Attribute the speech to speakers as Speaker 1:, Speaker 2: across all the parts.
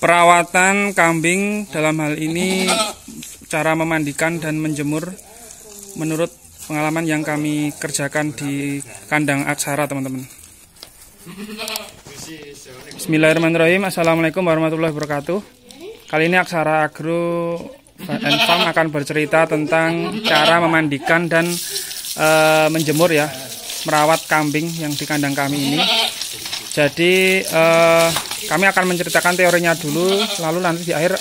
Speaker 1: Perawatan kambing dalam hal ini cara memandikan dan menjemur menurut pengalaman yang kami kerjakan di kandang Aksara, teman-teman. Bismillahirrahmanirrahim. Assalamualaikum warahmatullahi wabarakatuh. Kali ini Aksara Agro and Farm akan bercerita tentang cara memandikan dan menjemur ya, merawat kambing yang di kandang kami ini. Jadi kami akan menceritakan teorinya dulu, lalu nanti di akhir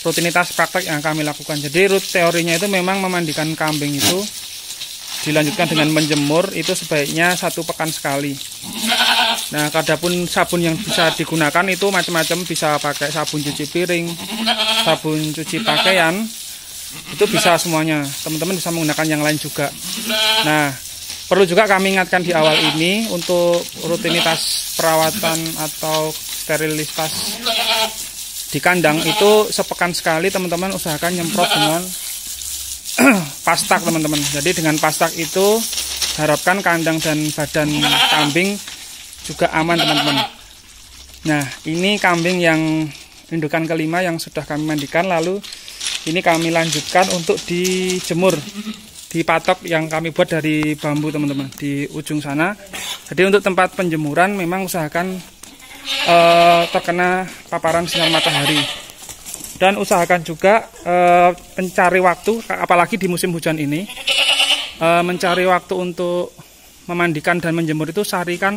Speaker 1: rutinitas praktek yang kami lakukan. Jadi teorinya itu memang memandikan kambing itu dilanjutkan dengan menjemur itu sebaiknya 1 pekan sekali. Nah, adapun sabun yang bisa digunakan itu macam-macam, bisa pakai sabun cuci piring, sabun cuci pakaian, itu bisa semuanya. Teman-teman bisa menggunakan yang lain juga. Nah, perlu juga kami ingatkan di awal ini untuk rutinitas perawatan atau sterilitas di kandang itu sepekan sekali teman-teman usahakan nyemprot dengan pastak, teman-teman. Jadi dengan pastak itu harapkan kandang dan badan kambing juga aman, teman-teman. Nah, ini kambing yang indukan kelima yang sudah kami mandikan, lalu ini kami lanjutkan untuk dijemur di patok yang kami buat dari bambu, teman-teman, di ujung sana. Jadi untuk tempat penjemuran memang usahakan terkena paparan sinar matahari, dan usahakan juga mencari waktu, apalagi di musim hujan ini, mencari waktu untuk memandikan dan menjemur itu carikan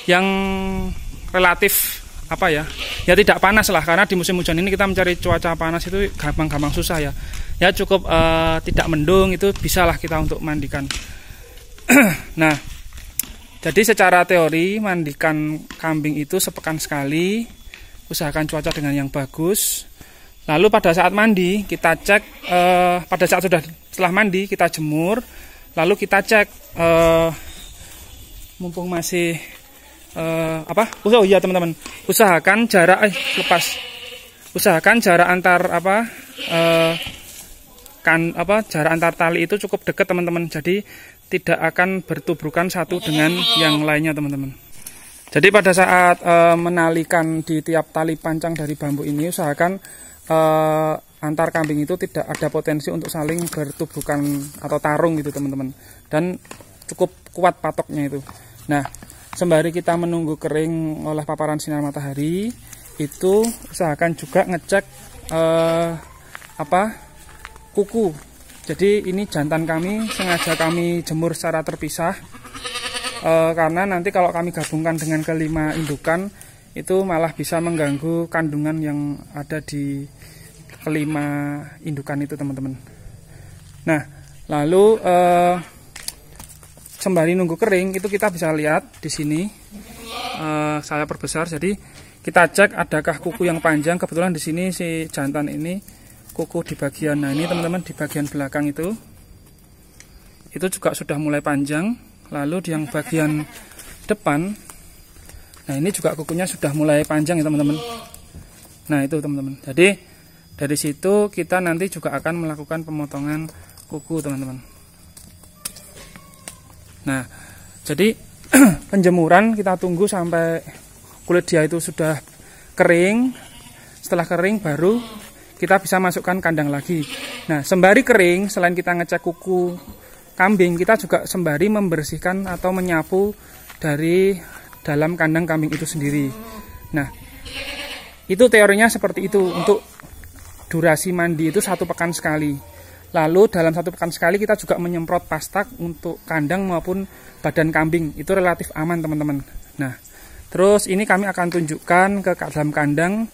Speaker 1: yang relatif ya tidak panas lah, karena di musim hujan ini kita mencari cuaca panas itu gampang susah ya. Ya cukup tidak mendung itu bisalah kita untuk mandikan. Nah, jadi secara teori mandikan kambing itu sepekan sekali, usahakan cuaca dengan yang bagus. Lalu pada saat mandi kita cek, pada saat setelah mandi kita jemur, lalu kita cek mumpung masih oh iya teman-teman, usahakan jarak jarak antar jarak antar tali itu cukup dekat, teman-teman. Jadi tidak akan bertubrukan satu dengan yang lainnya, teman-teman. Jadi pada saat menalikan di tiap tali pancang dari bambu ini, usahakan antar kambing itu tidak ada potensi untuk saling bertubukan atau tarung gitu, teman-teman. Dan cukup kuat patoknya itu. Nah, sembari kita menunggu kering oleh paparan sinar matahari, itu usahakan juga ngecek kuku. Jadi ini jantan kami sengaja kami jemur secara terpisah, karena nanti kalau kami gabungkan dengan kelima indukan itu malah bisa mengganggu kandungan yang ada di kelima indukan itu, teman-teman. Nah, lalu sembari nunggu kering itu kita bisa lihat di sini, saya perbesar. Jadi kita cek adakah kuku yang panjang. Kebetulan di sini si jantan ini kuku di bagian, nah ini teman-teman di bagian belakang itu juga sudah mulai panjang. Lalu di yang bagian depan, nah ini juga kukunya sudah mulai panjang ya, teman-teman. Nah itu, teman-teman. Jadi dari situ kita nanti juga akan melakukan pemotongan kuku, teman-teman. Nah, jadi penjemuran kita tunggu sampai kulit dia itu sudah kering. Setelah kering baru kita bisa masukkan kandang lagi. Nah, sembari kering, selain kita ngecek kuku kambing, kita juga sembari membersihkan atau menyapu dari dalam kandang kambing itu sendiri. Nah, itu teorinya seperti itu. Untuk durasi mandi itu 1 pekan sekali. Lalu dalam 1 pekan sekali kita juga menyemprot pastak untuk kandang maupun badan kambing. Itu relatif aman, teman-teman. Nah, terus ini kami akan tunjukkan ke dalam kandang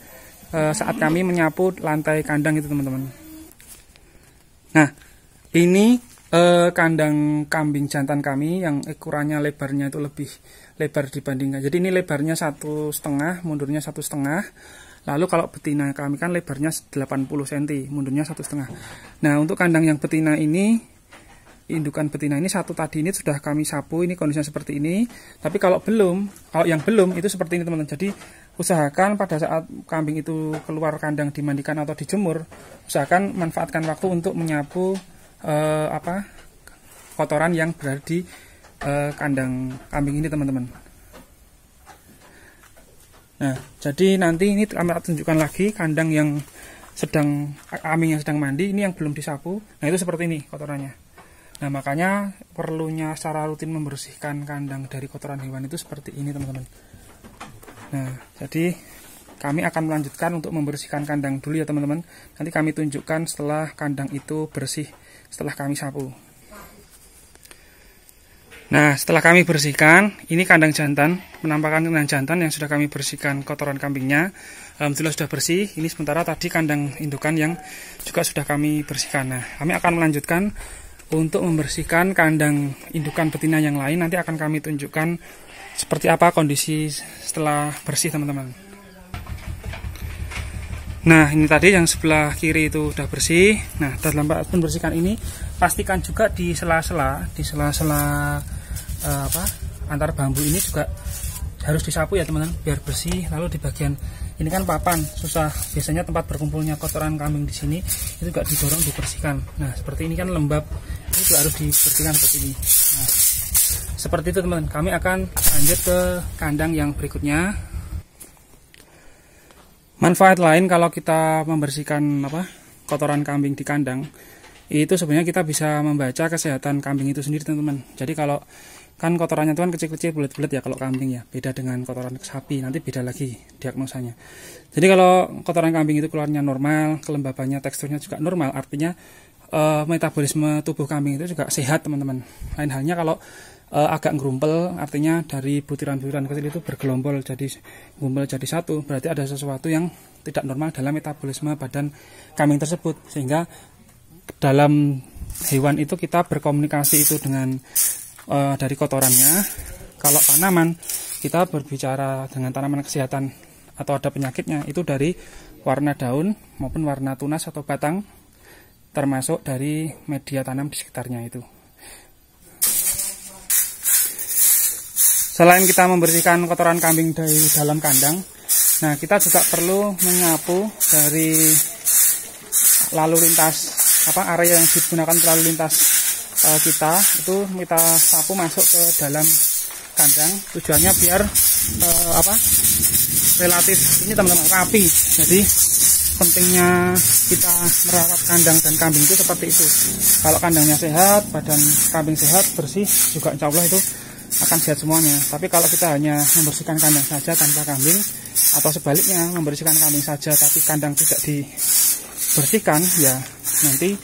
Speaker 1: saat kami menyapu lantai kandang itu, teman-teman. Nah, ini kandang kambing jantan kami yang ukurannya lebarnya itu lebih lebar dibandingkan. Jadi ini lebarnya 1,5, mundurnya 1,5. Lalu kalau betina kami kan lebarnya 80 cm, mundurnya 1,5. Nah, untuk kandang yang betina ini, indukan betina ini satu tadi ini sudah kami sapu, ini kondisinya seperti ini. Tapi kalau yang belum itu seperti ini, teman-teman. Jadi usahakan pada saat kambing itu keluar kandang dimandikan atau dijemur, usahakan manfaatkan waktu untuk menyapu kotoran yang berada di kandang kambing ini, teman-teman. Nah, jadi nanti ini kami tunjukkan lagi kandang yang kambing yang sedang mandi, ini yang belum disapu. Nah, itu seperti ini kotorannya. Nah, makanya perlunya secara rutin membersihkan kandang dari kotoran hewan itu seperti ini, teman-teman. Nah, jadi kami akan melanjutkan untuk membersihkan kandang dulu ya, teman-teman. Nanti kami tunjukkan setelah kandang itu bersih, setelah kami sapu. Nah, setelah kami bersihkan, ini kandang jantan, penampakan kandang jantan yang sudah kami bersihkan kotoran kambingnya. Alhamdulillah sudah bersih. Ini sementara tadi kandang indukan yang juga sudah kami bersihkan. Nah, kami akan melanjutkan untuk membersihkan kandang indukan betina yang lain. Nanti akan kami tunjukkan seperti apa kondisi setelah bersih, teman-teman. Nah, ini tadi yang sebelah kiri itu sudah bersih. Nah, dalam pembersihan ini pastikan juga di sela-sela antar bambu ini juga harus disapu ya, teman-teman, biar bersih. Lalu di bagian ini kan papan, susah biasanya tempat berkumpulnya kotoran kambing di sini, itu juga didorong dibersihkan. Nah, seperti ini kan lembab, itu juga harus dibersihkan seperti ini. Nah, seperti itu, teman-teman. Kami akan lanjut ke kandang yang berikutnya. Manfaat lain kalau kita membersihkan kotoran kambing di kandang, itu sebenarnya kita bisa membaca kesehatan kambing itu sendiri, teman-teman. Jadi kalau kan kotorannya itu kan kecil-kecil, bulat-bulat ya kalau kambing ya, beda dengan kotoran sapi, nanti beda lagi diagnosanya. Jadi kalau kotoran kambing itu keluarnya normal, kelembabannya, teksturnya juga normal, artinya metabolisme tubuh kambing itu juga sehat, teman-teman. Lain halnya kalau agak ngerumpel, artinya dari butiran-butiran kecil itu bergelombol jadi ngumpul jadi satu, berarti ada sesuatu yang tidak normal dalam metabolisme badan kambing tersebut. Sehingga dalam hewan itu kita berkomunikasi itu dengan dari kotorannya. Kalau tanaman, kita berbicara dengan tanaman kesehatan atau ada penyakitnya itu dari warna daun maupun warna tunas atau batang, termasuk dari media tanam di sekitarnya itu. Selain kita membersihkan kotoran kambing dari dalam kandang, nah kita juga perlu menyapu dari lalu lintas area yang digunakan lalu lintas kita, itu kita sapu masuk ke dalam kandang. Tujuannya biar relatif ini, teman-teman, rapi. Jadi pentingnya kita merawat kandang dan kambing itu seperti itu. Kalau kandangnya sehat, badan kambing sehat, bersih, juga insya Allah itu akan sehat semuanya. Tapi kalau kita hanya membersihkan kandang saja tanpa kambing, atau sebaliknya membersihkan kambing saja tapi kandang tidak dibersihkan, ya nanti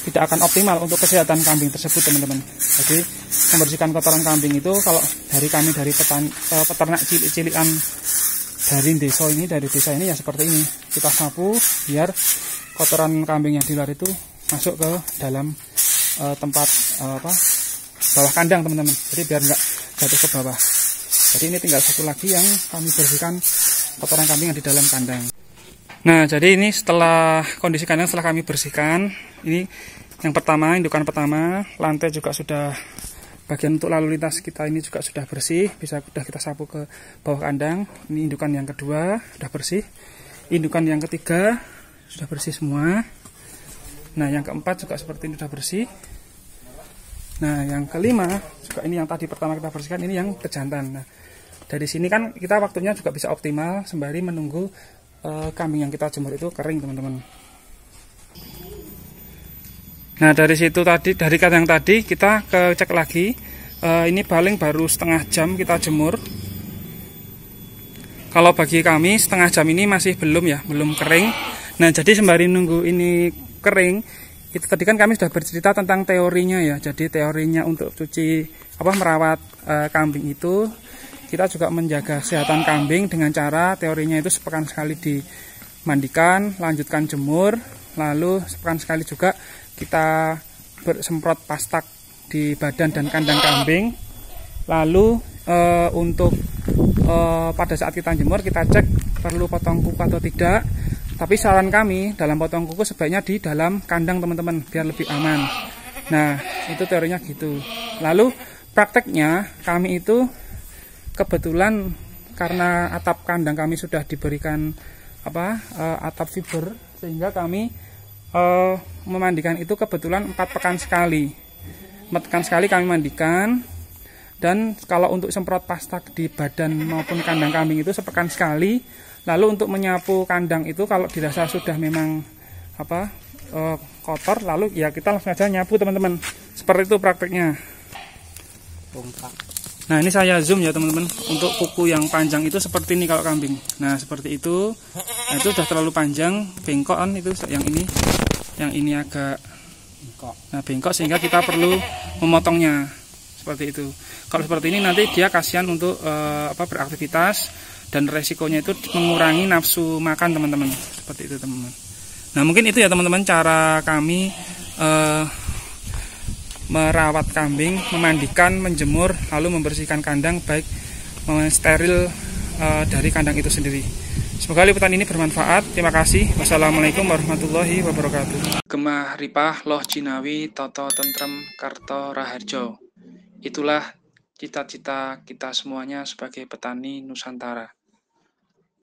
Speaker 1: tidak akan optimal untuk kesehatan kambing tersebut, teman-teman. Jadi membersihkan kotoran kambing itu kalau dari kami, dari peternak cilik-cilikan dari desa ini ya seperti ini. Kita sapu biar kotoran kambing yang di luar itu masuk ke dalam tempat bawah kandang, teman-teman. Jadi biar nggak jatuh ke bawah. Jadi ini tinggal satu lagi yang kami bersihkan kotoran kambing yang di dalam kandang. Nah, jadi ini setelah kondisi kandang setelah kami bersihkan, ini yang pertama, indukan pertama, lantai juga sudah, bagian untuk lalu lintas kita ini juga sudah bersih, sudah kita sapu ke bawah kandang. Ini indukan yang kedua sudah bersih, indukan yang ketiga sudah bersih semua. Nah, yang keempat juga seperti ini sudah bersih. Nah, yang kelima juga ini yang tadi pertama kita bersihkan, ini yang pejantan. Nah, dari sini kan kita waktunya juga bisa optimal sembari menunggu kambing yang kita jemur itu kering, teman-teman. Nah, dari situ tadi, dari kandang tadi kita cek lagi. Ini paling baru setengah jam kita jemur. Kalau bagi kami setengah jam ini masih belum kering. Nah, jadi sembari nunggu ini kering, itu tadi kan kami sudah bercerita tentang teorinya ya. Jadi teorinya untuk merawat kambing itu, kita juga menjaga kesehatan kambing dengan cara teorinya itu sepekan sekali dimandikan, lanjutkan jemur, lalu sepekan sekali juga kita bersemprot pastak di badan dan kandang kambing. Lalu untuk pada saat kita jemur, kita cek perlu potong kuku atau tidak. Tapi saran kami dalam potong kuku sebaiknya di dalam kandang, teman-teman, biar lebih aman. Nah, itu teorinya gitu. Lalu prakteknya kami itu kebetulan karena atap kandang kami sudah diberikan atap fiber, sehingga kami memandikan itu kebetulan 4 pekan sekali. 4 pekan sekali kami mandikan. Dan kalau untuk semprot pasta di badan maupun kandang kambing itu sepekan sekali. Lalu untuk menyapu kandang itu kalau dirasa sudah memang kotor, lalu ya kita langsung aja nyapu teman-teman. Seperti itu prakteknya. Nah ini saya zoom ya teman-teman. Untuk kuku yang panjang itu seperti ini kalau kambing. Nah seperti itu. Nah itu sudah terlalu panjang, bengkokan itu yang ini. Yang ini agak bengkok sehingga kita perlu memotongnya. Seperti itu. Kalau seperti ini nanti dia kasihan untuk beraktivitas. Dan resikonya itu mengurangi nafsu makan teman-teman. Seperti itu teman-teman. Nah mungkin itu ya teman-teman cara kami merawat kambing, memandikan, menjemur, lalu membersihkan kandang, baik steril dari kandang itu sendiri. Semoga liputan ini bermanfaat. Terima kasih. Wassalamualaikum warahmatullahi wabarakatuh. Gemah Ripah Loh Jinawi Toto Tentrem Karto Raharjo. Itulah cita-cita kita semuanya sebagai petani Nusantara.